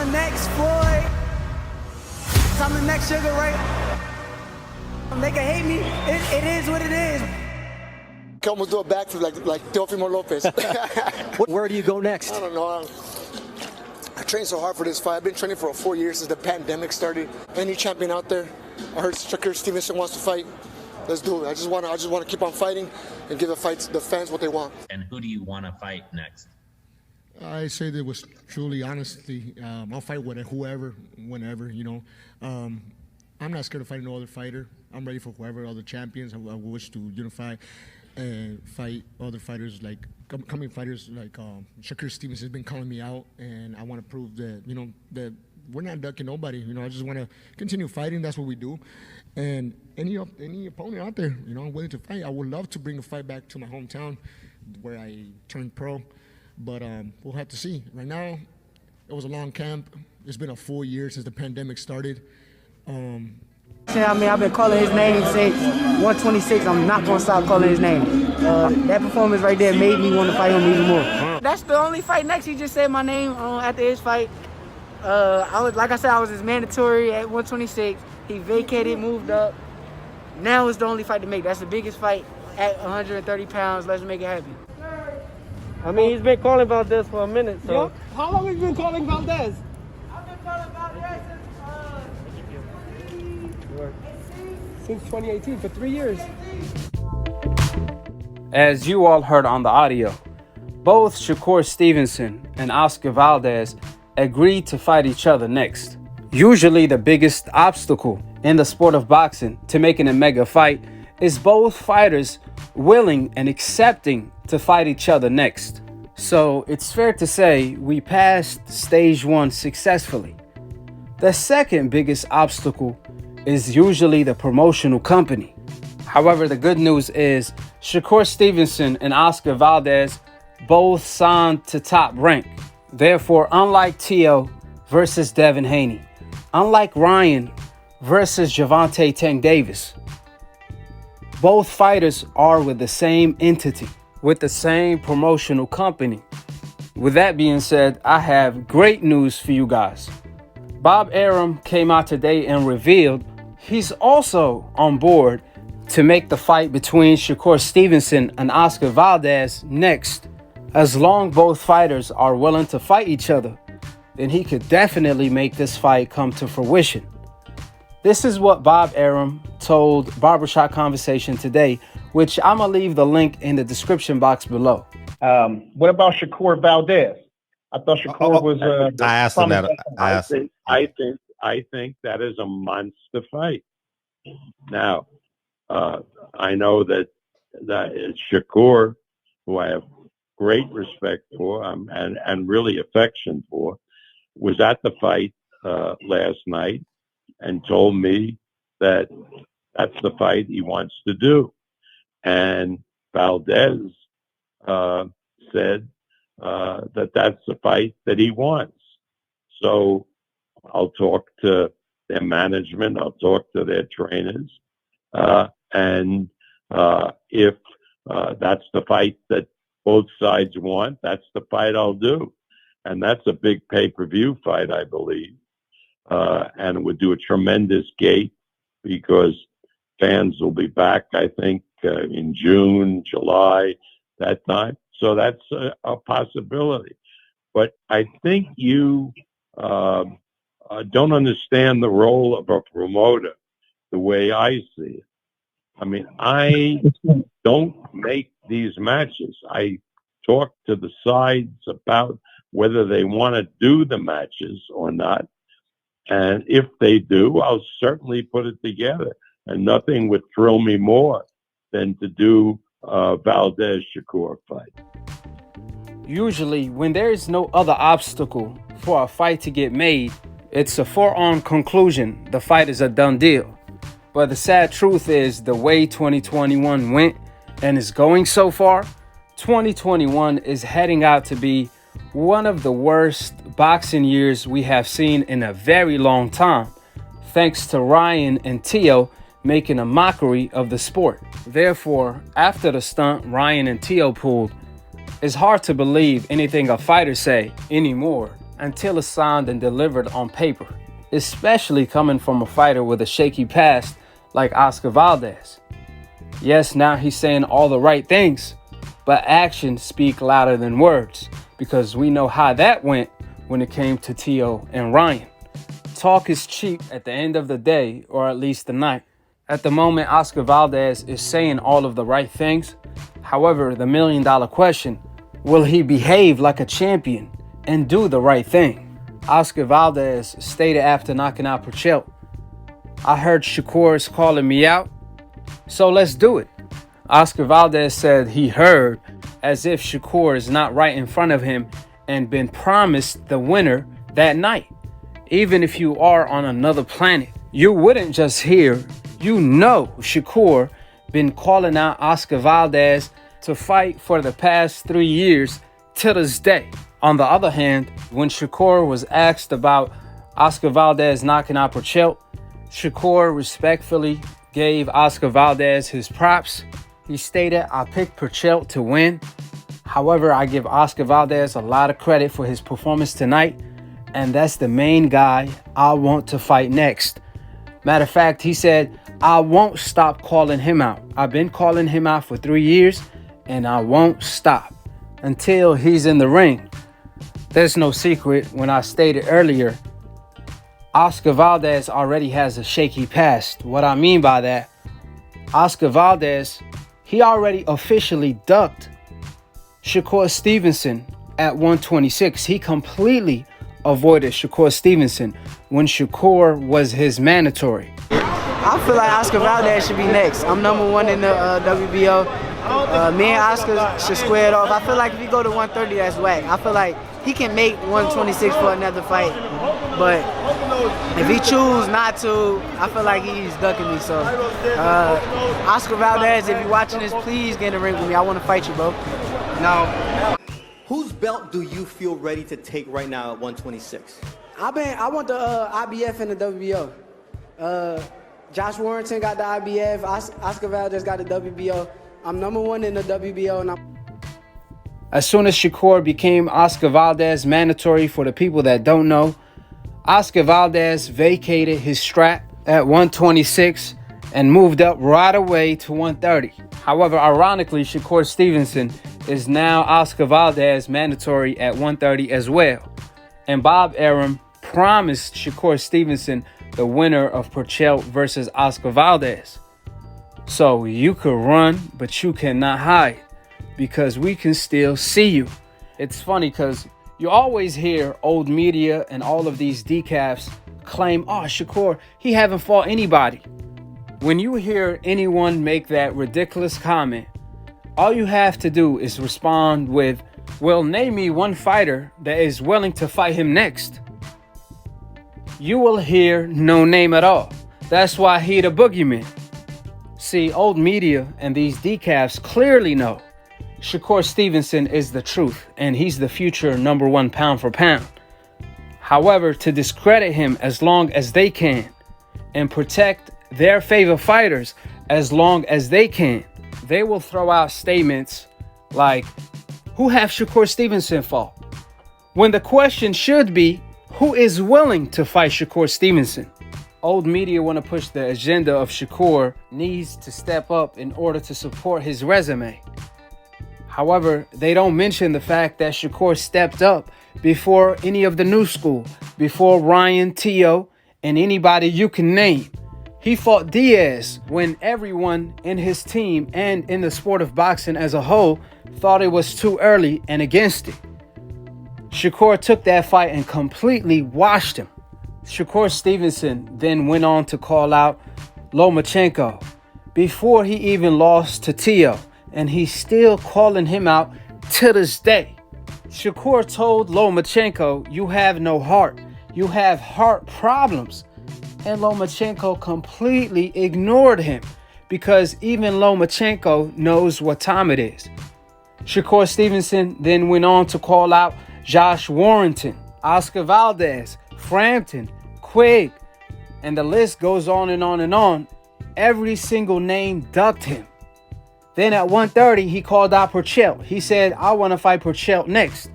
the next Floyd. I'm the next Sugar Ray. They can hate me. It is what it is. Can almost do a backflip like Teofimo Lopez. Where do you go next? I don't know. I trained so hard for this fight. I've been training for 4 years since the pandemic started. Any champion out there, I heard Shakur Stevenson wants to fight. Let's do it. I just want to keep on fighting and give the fans what they want. And who do you want to fight next? I say that was truly, honestly, I'll fight with whoever, whenever, you know. I'm not scared of fighting no other fighter. I'm ready for whoever, other champions. I wish to unify and fight other fighters like coming fighters like Shakur Stevenson has been calling me out, and I want to prove that, you know, that we're not ducking nobody. You know, I just want to continue fighting. That's what we do. And any opponent out there, you know, I'm willing to fight. I would love to bring a fight back to my hometown where I turned pro. But we'll have to see. Right now, it was a long camp. It's been a full year since the pandemic started. I mean, I've been calling his name since 126. I'm not going to stop calling his name. That performance right there made me want to fight him even more. That's the only fight next. He just said my name after his fight. Like I said, I was his mandatory at 126. He vacated, moved up. Now it's the only fight to make. That's the biggest fight at 130 pounds. Let's make it happen. I mean, he's been calling Valdez for a minute, so. Yep. How long have you been calling Valdez? I've been calling Valdez Since 2018, for 3 years. As you all heard on the audio, both Shakur Stevenson and Oscar Valdez agreed to fight each other next. Usually the biggest obstacle in the sport of boxing to making a mega fight is both fighters willing and accepting to fight each other next. So it's fair to say we passed stage one successfully. The second biggest obstacle is usually the promotional company. However, the good news is Shakur Stevenson and Oscar Valdez both signed to Top Rank. Therefore, unlike Tio versus Devin Haney, unlike Ryan versus Gervonta Tank Davis, both fighters are with the same entity, with the same promotional company. With that being said, I have great news for you guys. Bob Arum came out today and revealed he's also on board to make the fight between Shakur Stevenson and Oscar Valdez next. As long both fighters are willing to fight each other, then he could definitely make this fight come to fruition. This is what Bob Arum told Barbershop Conversation today, which I'm going to leave the link in the description box below. What about Shakur Valdez? I thought Shakur was. I asked him that. I think that is a monster fight. Now, I know that Shakur, who I have great respect for and really affection for, was at the fight last night and told me that that's the fight he wants to do. And Valdez said that that's the fight that he wants. So I'll talk to their management, I'll talk to their trainers, and if that's the fight that both sides want, that's the fight I'll do. And that's a big pay-per-view fight, I believe. And it would do a tremendous gate because fans will be back, I think, in June, July, that time. So that's a possibility. But I think you don't understand the role of a promoter the way I see it. I mean, I don't make these matches. I talk to the sides about whether they want to do the matches or not. And if they do, I'll certainly put it together. And nothing would thrill me more than to do a Valdez Shakur fight. Usually, when there is no other obstacle for a fight to get made, it's a foregone conclusion. The fight is a done deal. But the sad truth is, the way 2021 went and is going so far, 2021 is heading out to be one of the worst boxing years we have seen in a very long time, thanks to Ryan and Tio making a mockery of the sport. Therefore, after the stunt Ryan and Tio pulled, it's hard to believe anything a fighter say anymore until it's signed and delivered on paper, especially coming from a fighter with a shaky past like Oscar Valdez. Yes, now he's saying all the right things, but actions speak louder than words, because we know how that went when it came to Tio and Ryan. Talk is cheap at the end of the day, or at least the night. At the moment, Oscar Valdez is saying all of the right things. However, the million-dollar question, will he behave like a champion and do the right thing? Oscar Valdez stated after knocking out Purcell, "I heard Shakur is calling me out, so let's do it." Oscar Valdez said he heard as if Shakur is not right in front of him and been promised the winner that night. Even if you are on another planet, you wouldn't just hear, you know Shakur been calling out Oscar Valdez to fight for the past 3 years to this day. On the other hand, when Shakur was asked about Oscar Valdez knocking out Purcell, Shakur respectfully gave Oscar Valdez his props. He stated, "I picked Purcell to win. However, I give Oscar Valdez a lot of credit for his performance tonight, and that's the main guy I want to fight next." Matter of fact, he said, "I won't stop calling him out. I've been calling him out for 3 years, and I won't stop until he's in the ring." There's no secret when I stated earlier, Oscar Valdez already has a shaky past. What I mean by that, Oscar Valdez, he already officially ducked Shakur Stevenson at 126. He completely avoided Shakur Stevenson when Shakur was his mandatory. I feel like Oscar Valdez should be next. I'm #1 in the WBO. Me and Oscar should square it off. I feel like if you go to 130, that's whack. I feel like he can make 126 for another fight, but if he choose not to, I feel like he's ducking me. So, Oscar Valdez, if you're watching this, please get in the ring with me. I want to fight you, bro. No. Whose belt do you feel ready to take right now at 126? I want the IBF and the WBO. Josh Warrington got the IBF. Oscar Valdez got the WBO. I'm #1 in the WBO, and As soon as Shakur became Oscar Valdez mandatory, for the people that don't know, Oscar Valdez vacated his strap at 126 and moved up right away to 130. However, ironically, Shakur Stevenson is now Oscar Valdez mandatory at 130 as well. And Bob Arum promised Shakur Stevenson the winner of Purcell versus Oscar Valdez. So you could run, but you cannot hide, because we can still see you. It's funny because you always hear old media and all of these decafs claim, "Oh, Shakur, he haven't fought anybody." When you hear anyone make that ridiculous comment, all you have to do is respond with, "Well, name me one fighter that is willing to fight him next." You will hear no name at all. That's why he the boogeyman. See, old media and these decafs clearly know Shakur Stevenson is the truth, and he's the future #1 pound for pound. However, to discredit him as long as they can and protect their favorite fighters as long as they can, they will throw out statements like, "Who have Shakur Stevenson fought?" When the question should be, who is willing to fight Shakur Stevenson? Old media want to push the agenda of Shakur needs to step up in order to support his resume. However, they don't mention the fact that Shakur stepped up before any of the new school, before Ryan, Tio, and anybody you can name. He fought Diaz when everyone in his team and in the sport of boxing as a whole thought it was too early and against it. Shakur took that fight and completely washed him. Shakur Stevenson then went on to call out Lomachenko before he even lost to Tio, and he's still calling him out to this day. Shakur told Lomachenko, "You have no heart. You have heart problems." And Lomachenko completely ignored him because even Lomachenko knows what time it is. Shakur Stevenson then went on to call out Josh Warrington, Oscar Valdez, Frampton, Quigg, and the list goes on and on and on. Every single name ducked him. Then at 130, he called out Purcell. He said, "I want to fight Purcell next."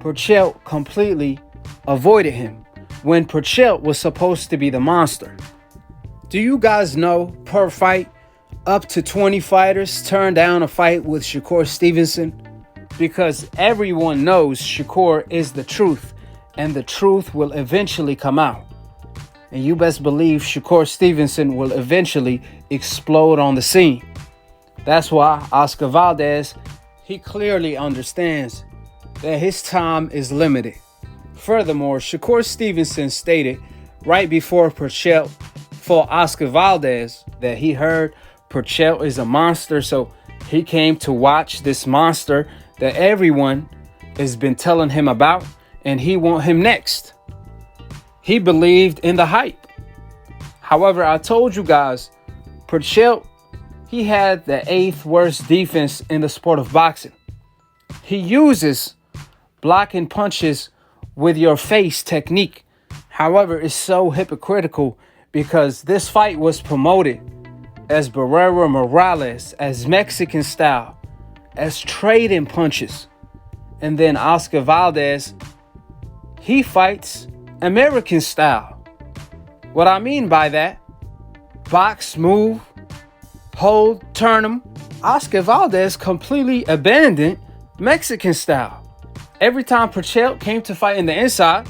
Purcell completely avoided him when Purcell was supposed to be the monster. Do you guys know, per fight, up to 20 fighters turn down a fight with Shakur Stevenson? Because everyone knows Shakur is the truth, and the truth will eventually come out. And you best believe Shakur Stevenson will eventually explode on the scene. That's why Oscar Valdez, he clearly understands that his time is limited. Furthermore, Shakur Stevenson stated right before Purcell fought Oscar Valdez that he heard Purcell is a monster, so he came to watch this monster that everyone has been telling him about, and he want him next. He believed in the hype. However, I told you guys, Purcell, he had the 8th worst defense in the sport of boxing. He uses blocking punches with your face technique. However, it's so hypocritical because this fight was promoted as Barrera Morales, as Mexican style, as trading punches. And then Oscar Valdez, he fights American style. What I mean by that, box, move, hold, turn him. Oscar Valdez completely abandoned Mexican style. Every time Purcell came to fight in the inside,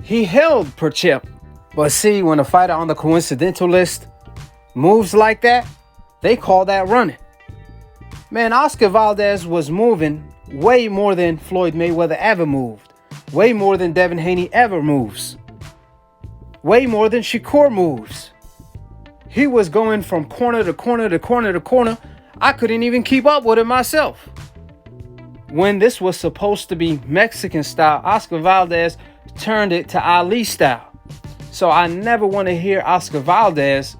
he held Purcell. But see, when a fighter on the coincidental list moves like that, they call that running. Man, Oscar Valdez was moving way more than Floyd Mayweather ever moved. Way more than Devin Haney ever moves. Way more than Shakur moves. He was going from corner to corner to corner to corner. I couldn't even keep up with it myself. When this was supposed to be Mexican style, Oscar Valdez turned it to Ali style. So I never want to hear Oscar Valdez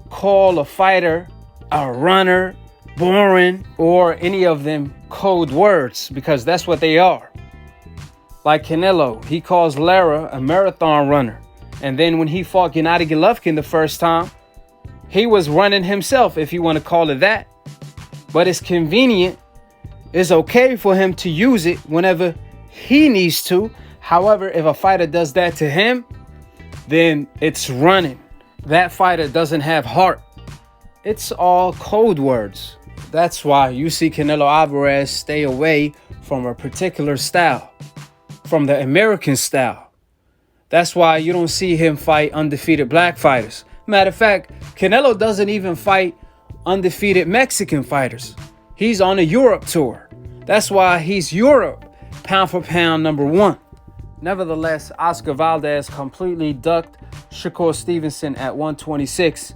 call a fighter a runner, boring, or any of them code words, because that's what they are. Like Canelo, he calls Lara a marathon runner. And then when he fought Gennady Golovkin the first time, he was running himself, if you want to call it that. But it's convenient. It's okay for him to use it whenever he needs to. However, if a fighter does that to him, then it's running. That fighter doesn't have heart. It's all code words. That's why you see Canelo Alvarez stay away from a particular style, from the American style. That's why you don't see him fight undefeated black fighters. Matter of fact, Canelo doesn't even fight undefeated Mexican fighters. He's on a Europe tour. That's why he's Europe pound for pound #1. Nevertheless, Oscar Valdez completely ducked Shakur Stevenson at 126.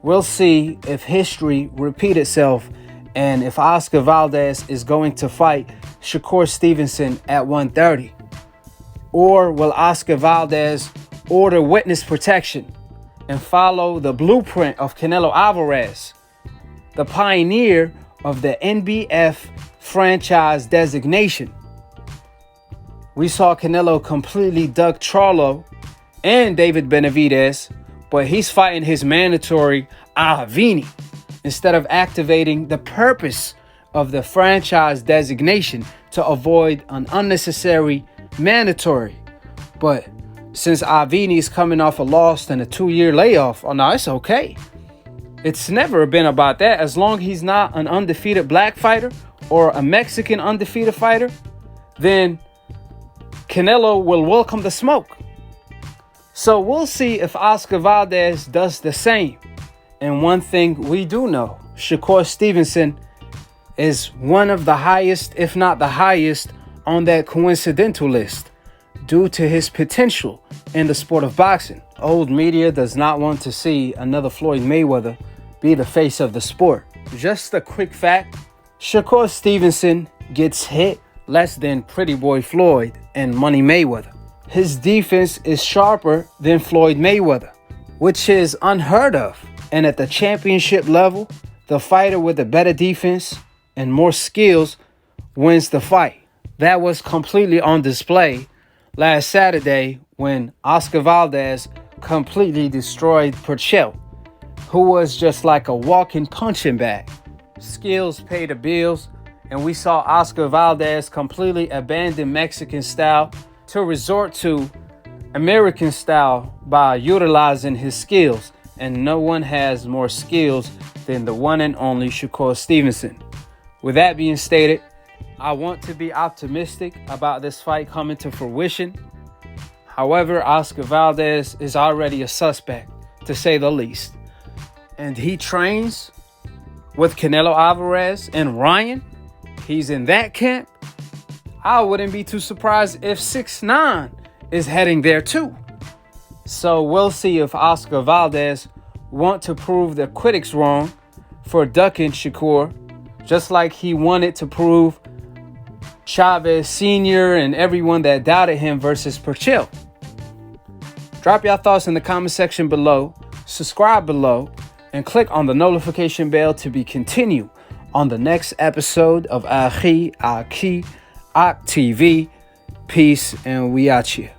We'll see if history repeats itself and if Oscar Valdez is going to fight Shakur Stevenson at 130. Or will Oscar Valdez order witness protection and follow the blueprint of Canelo Alvarez, the pioneer of the NBF franchise designation? We saw Canelo completely duck Charlo and David Benavidez, but he's fighting his mandatory Avini instead of activating the purpose of the franchise designation to avoid an unnecessary mandatory. But since Avini is coming off a loss and a 2-year layoff, oh no, it's okay. It's never been about that. As long as he's not an undefeated black fighter or a Mexican undefeated fighter, then Canelo will welcome the smoke. So we'll see if Oscar Valdez does the same. And one thing we do know, Shakur Stevenson is one of the highest, if not the highest, on that coincidental list due to his potential in the sport of boxing. Old media does not want to see another Floyd Mayweather be the face of the sport. Just a quick fact, Shakur Stevenson gets hit less than Pretty Boy Floyd and Money Mayweather. His defense is sharper than Floyd Mayweather, which is unheard of. And at the championship level, the fighter with a better defense and more skills wins the fight. That was completely on display last Saturday when Oscar Valdez completely destroyed Purcell, who was just like a walking punching bag. Skills pay the bills, and we saw Oscar Valdez completely abandon Mexican style to resort to American style by utilizing his skills, and no one has more skills than the one and only Shakur Stevenson. With that being stated, I want to be optimistic about this fight coming to fruition. However, Oscar Valdez is already a suspect, to say the least. And he trains with Canelo Alvarez and Ryan. He's in that camp. I wouldn't be too surprised if 6ix9ine is heading there too. So we'll see if Oscar Valdez want to prove the critics wrong for ducking Shakur, just like he wanted to prove Chavez Sr. and everyone that doubted him versus Perchil. Drop your thoughts in the comment section below, subscribe below, and click on the notification bell to be continued on the next episode of Akhi TV. Peace, and we out here.